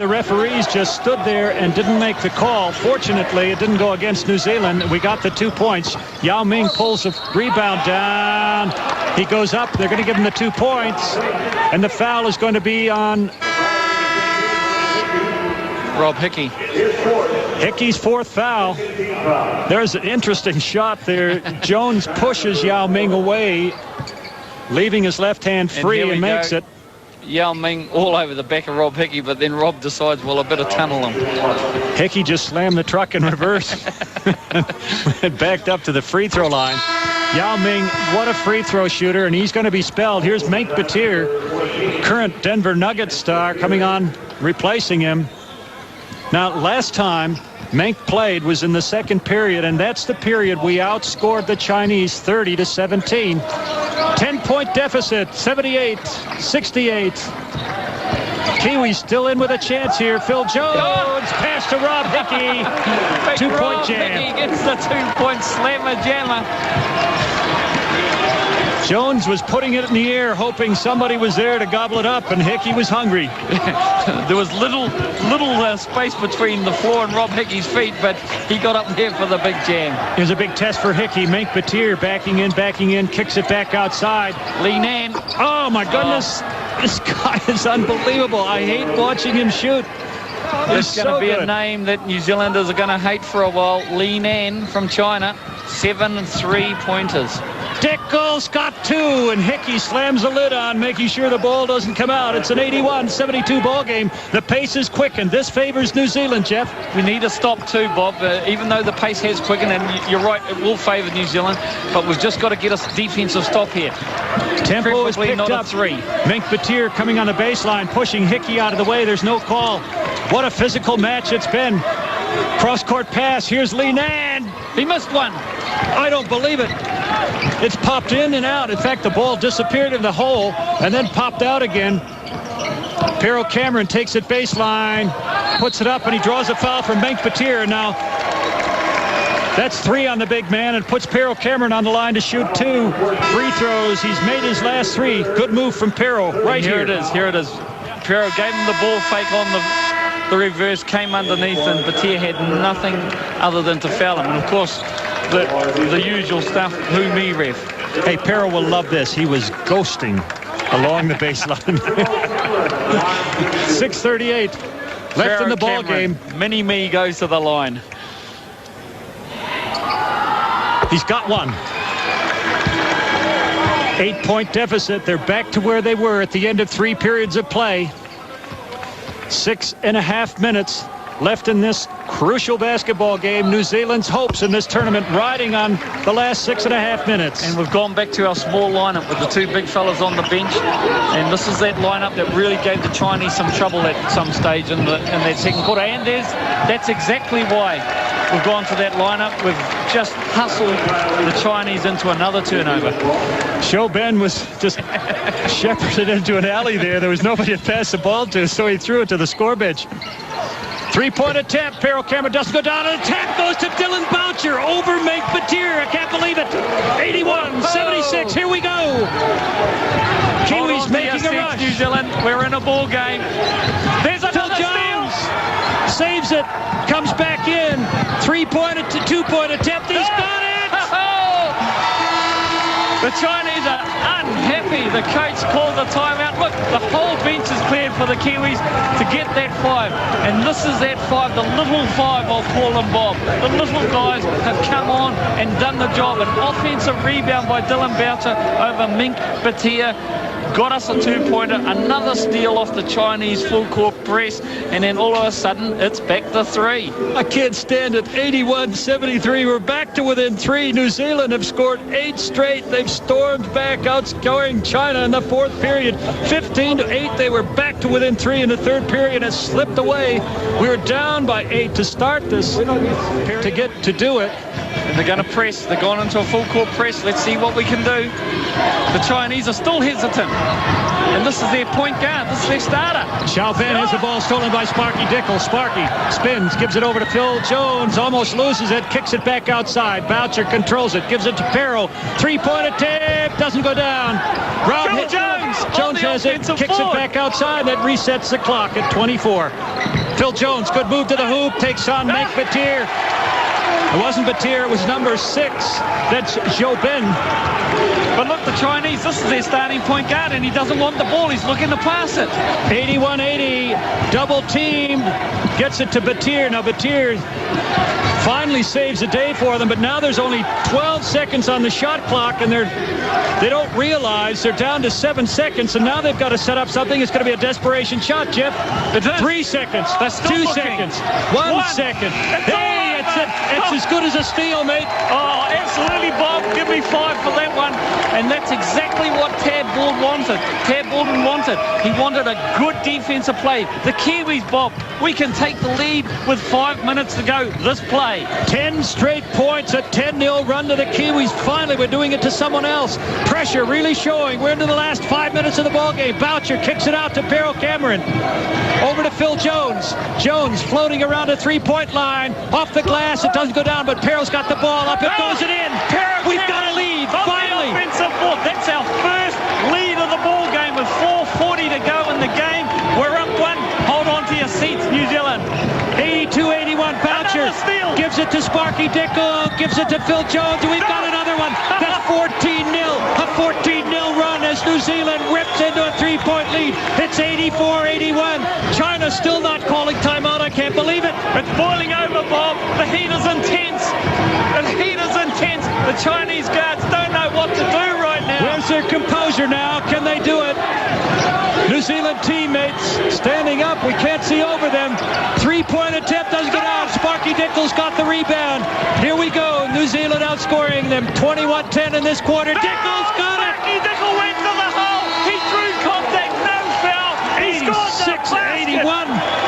The referees just stood there and didn't make the call. Fortunately, it didn't go against New Zealand. We got the 2 points. Yao Ming pulls the rebound down. He goes up. They're going to give him the 2 points. And the foul is going to be on Rob Hickey. Hickey's 4th foul. There's an interesting shot there. Jones pushes Yao Ming away, leaving his left hand free and makes it. Yao Ming all over the back of Rob Hickey, but then Rob decides, well, I better tunnel him. Hickey just slammed the truck in reverse and backed up to the free throw line. Yao Ming, what a free throw shooter, and he's going to be spelled. Here's Mank Batir, current Denver Nuggets star, coming on, replacing him. Now, last time Mank played was in the 2nd period, and that's the period we outscored the Chinese 30-17. 10-point deficit, 78-68. Kiwis still in with a chance here. Phil Jones, pass to Rob Hickey. 2-point jam. Hickey gets the 2-point slammer jammer. Jones was putting it in the air, hoping somebody was there to gobble it up, and Hickey was hungry. There was little space between the floor and Rob Hickey's feet, but he got up there for the big jam. Here's a big test for Hickey. Mank Batir backing in, kicks it back outside. Lee Nan. Oh, my goodness. This guy is unbelievable. I hate watching him shoot. It's going to be a name that New Zealanders are going to hate for a while. Lee Nan from China, 7 3-pointers. Dickles got 2, and Hickey slams the lid on, making sure the ball doesn't come out. It's an 81-72 ball game. The pace is quickened. This favors New Zealand, Jeff. We need to stop too, Bob. Even though the pace has quickened, and you're right, it will favor New Zealand, but we've just got to get a defensive stop here. Tempo is picked not up. A 3. Mank Batir coming on the baseline, pushing Hickey out of the way. There's no call. What a physical match it's been. Cross-court pass. Here's Lee Nan. He missed one. I don't believe it. It's popped in and out. In fact, the ball disappeared in the hole and then popped out again. Pero Cameron takes it baseline, puts it up, and he draws a foul from Mank Batir. Now, that's 3 on the big man and puts Pero Cameron on the line to shoot 2 free throws. He's made his last 3. Good move from Pero right here. Here it is. Pero gave him the ball fake on the reverse, came underneath, and Batir had nothing other than to foul him. And, of course, the usual stuff, who me ref. Hey, Pero will love this. He was ghosting along the baseline. 6:38 left in the ball game. Mini-me goes to the line. He's got 1. 8-point deficit. They're back to where they were at the end of 3 periods of play. 6.5 minutes left in this crucial basketball game. New Zealand's hopes in this tournament riding on the last 6.5 minutes. And we've gone back to our small lineup with the 2 big fellas on the bench. And this is that lineup that really gave the Chinese some trouble at some stage in that 2nd quarter. And that's exactly why we've gone to that lineup. We've just hustled the Chinese into another turnover. Show Ben was just shepherded into an alley there. There was nobody to pass the ball to, so he threw it to the score bench. 3-point attempt. Pero Cameron doesn't go down. An attack goes to Dylan Boucher over Mank Batir. I can't believe it. 81-76. Here we go. Kiwis making a rush. New Zealand, we're in a ball game. There's another Jones saves it. Comes back in. 3-point to 2-point attempt. He's got it. The Chinese are unhappy. The coach calls a timeout. Look, the whole bench is cleared for the Kiwis to get that 5. And this is that 5, the little 5, I'll call them, Bob. The little guys have come on and done the job. An offensive rebound by Dylan Boucher over Mank Batir. Got us a 2-pointer, another steal off the Chinese full-court press, and then all of a sudden, it's back to 3. I can't stand it. 81-73. We're back to within 3. New Zealand have scored 8 straight. They've stormed back, outscoring China in the 4th period. 15-8. They were back to within 3 in the 3rd period. It slipped away. We were down by 8 to start this, to get to do it. And they're going to press. They're going into a full-court press. Let's see what we can do. The Chinese are still hesitant. And this is their point guard. This is their starter. Xiaofan has the ball stolen by Sparky Dickles. Sparky spins, gives it over to Phil Jones, almost loses it, kicks it back outside. Boucher controls it, gives it to Pero. 3-point attempt. tip doesn't go down. Rob Phil Jones has it, kicks it back outside. That resets the clock at 24. Phil Jones, good move to the hoop, takes on Make Batir. It wasn't Batir, it was number 6. That's Jobin. But look, the Chinese, this is their starting point guard, and he doesn't want the ball. He's looking to pass it. 81-80, double teamed, gets it to Batir. Now Batir finally saves the day for them, but now there's only 12 seconds on the shot clock, and they don't realize they're down to 7 seconds, and now they've got to set up something. It's going to be a desperation shot, Jeff. 3 seconds, 2 seconds, 1 second. Hey, it's as good as a steal, mate. Oh, absolutely, Bob. Give me 5 for that one. And that's exactly what Tad Baldwin wanted. Tad Baldwin wanted. He wanted a good defensive play. The Kiwis, Bob, we can take the lead with 5 minutes to go this play. 10 straight points, a 10-0 run to the Kiwis. Finally, we're doing it to someone else. Pressure really showing. We're into the last 5 minutes of the ballgame. Boucher kicks it out to Beryl Cameron. Over to Phil Jones. Jones floating around the three-point line. Off the glass, it doesn't go down, but Perrell's got the ball up. It goes it in. We've got a lead, finally. That's our first lead of the ball game with 4:40 to go in the game. We're up 1. Hold on to your seats, New Zealand. 82-81, Boucher gives it to Sparky Dickel, gives it to Phil Jones, and we've got another one. That's 14-0, a 14-0 run as New Zealand rips into a 3-point lead. It's 84-81. China still not calling timeout. I can't believe it. It's boiling over, Bob. The heat is intense. The heat is intense. The Chinese guards don't know what to do right now. Where's their composure now? Can they do it? New Zealand teammates standing up. We can't see over them. 3-point attempt doesn't get out. Sparky Dickel's got the rebound. Here we go. New Zealand outscoring them 21-10 in this quarter. Dickel's got it. Sparky Dickel went to the hole. He threw contact. No foul. He scored the basket. 86-81.